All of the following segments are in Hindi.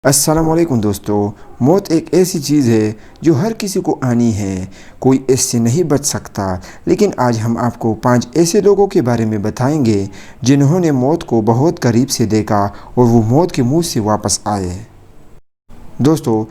अस्सलामुअलैकुम दोस्तों। मौत एक ऐसी चीज़ है जो हर किसी को आनी है, कोई इससे नहीं बच सकता। लेकिन आज हम आपको 5 ऐसे लोगों के बारे में बताएंगे जिन्होंने मौत को बहुत करीब से देखा और वो मौत के मुंह से वापस आए। दोस्तों,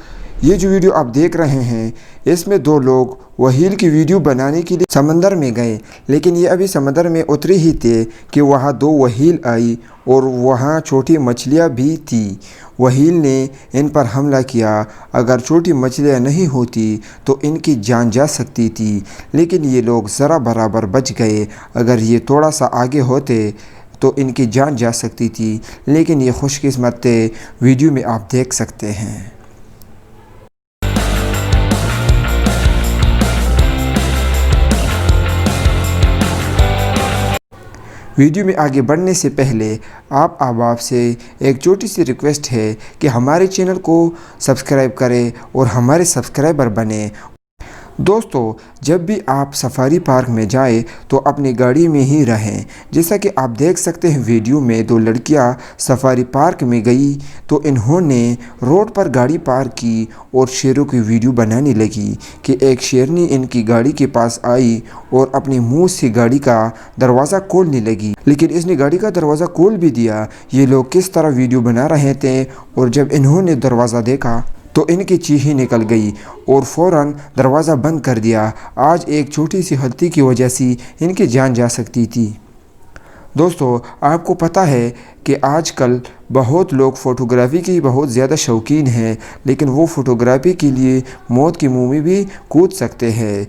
ये जो वीडियो आप देख रहे हैं इसमें 2 लोग व्हेल की वीडियो बनाने के लिए समंदर में गए, लेकिन ये अभी समंदर में उतरे ही थे कि वहाँ 2 व्हेल आई और वहाँ छोटी मछलियाँ भी थी। व्हेल ने इन पर हमला किया। अगर छोटी मछलियाँ नहीं होती तो इनकी जान जा सकती थी, लेकिन ये लोग ज़रा बराबर बच गए। अगर ये थोड़ा सा आगे होते तो इनकी जान जा सकती थी, लेकिन ये खुशकिस्मत थे। वीडियो में आप देख सकते हैं। वीडियो में आगे बढ़ने से पहले आप अहबाब से एक छोटी सी रिक्वेस्ट है कि हमारे चैनल को सब्सक्राइब करें और हमारे सब्सक्राइबर बने। दोस्तों, जब भी आप सफारी पार्क में जाएं तो अपनी गाड़ी में ही रहें। जैसा कि आप देख सकते हैं वीडियो में 2 लड़कियां सफारी पार्क में गई तो इन्होंने रोड पर गाड़ी पार्क की और शेरों की वीडियो बनाने लगी कि एक शेरनी इनकी गाड़ी के पास आई और अपने मुंह से गाड़ी का दरवाज़ा खोलने लगी, लेकिन इसने गाड़ी का दरवाज़ा खोल भी दिया। ये लोग किस तरह वीडियो बना रहे थे और जब इन्होंने दरवाज़ा देखा तो इनकी चीखें निकल गई और फ़ौरन दरवाज़ा बंद कर दिया। आज एक छोटी सी गलती की वजह से इनकी जान जा सकती थी। दोस्तों, आपको पता है कि आजकल बहुत लोग फ़ोटोग्राफ़ी की बहुत ज़्यादा शौकीन हैं, लेकिन वो फ़ोटोग्राफ़ी के लिए मौत के मुँह में भी कूद सकते हैं।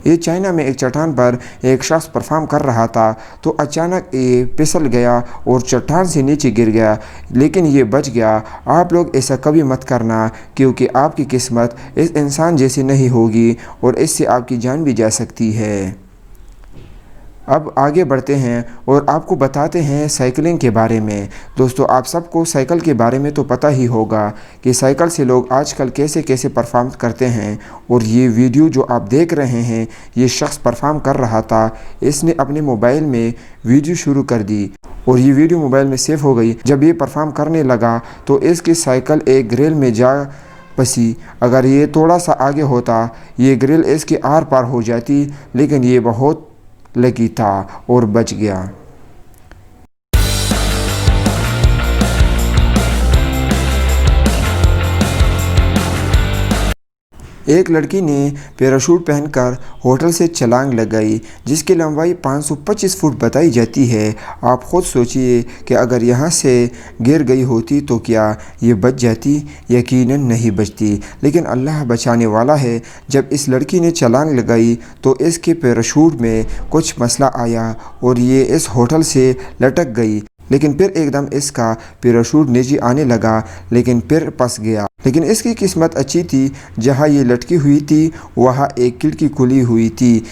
ये चाइना में एक चट्टान पर एक शख्स परफॉर्म कर रहा था तो अचानक ये फिसल गया और चट्टान से नीचे गिर गया, लेकिन ये बच गया। आप लोग ऐसा कभी मत करना, क्योंकि आपकी किस्मत इस इंसान जैसी नहीं होगी और इससे आपकी जान भी जा सकती है। अब आगे बढ़ते हैं और आपको बताते हैं साइकिलिंग के बारे में। दोस्तों, आप सबको साइकिल के बारे में तो पता ही होगा कि साइकिल से लोग आजकल कैसे कैसे परफॉर्म करते हैं। और ये वीडियो जो आप देख रहे हैं, ये शख्स परफॉर्म कर रहा था। इसने अपने मोबाइल में वीडियो शुरू कर दी और ये वीडियो मोबाइल में सेव हो गई। जब ये परफॉर्म करने लगा तो इसकी साइकिल एक ग्रिल में जा फंसी। अगर ये थोड़ा सा आगे होता ये ग्रिल इसके आर पार हो जाती, लेकिन ये बहुत लकी था और बच गया। एक लड़की ने पैराशूट पहनकर होटल से छलांग लगाई जिसकी लंबाई 525 फुट बताई जाती है। आप खुद सोचिए कि अगर यहाँ से गिर गई होती तो क्या ये बच जाती? यकीनन नहीं बचती, लेकिन अल्लाह बचाने वाला है। जब इस लड़की ने छलांग लगाई तो इसके पैराशूट में कुछ मसला आया और ये इस होटल से लटक गई, लेकिन फिर एकदम इसका पैराशूट नीचे आने लगा, लेकिन फिर फंस गया। लेकिन इसकी किस्मत अच्छी थी, जहाँ ये लटकी हुई थी वहाँ एक खिड़की खुली हुई थी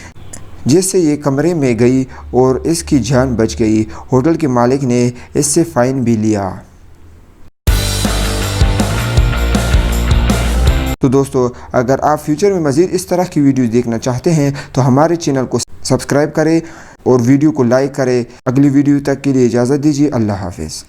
जिससे ये कमरे में गई और इसकी जान बच गई। होटल के मालिक ने इससे फ़ाइन भी लिया। तो दोस्तों, अगर आप फ्यूचर में मज़ीद इस तरह की वीडियो देखना चाहते हैं तो हमारे चैनल को सब्सक्राइब करें और वीडियो को लाइक करें। अगली वीडियो तक के लिए इजाज़त दीजिए। अल्लाह हाफ़िज़।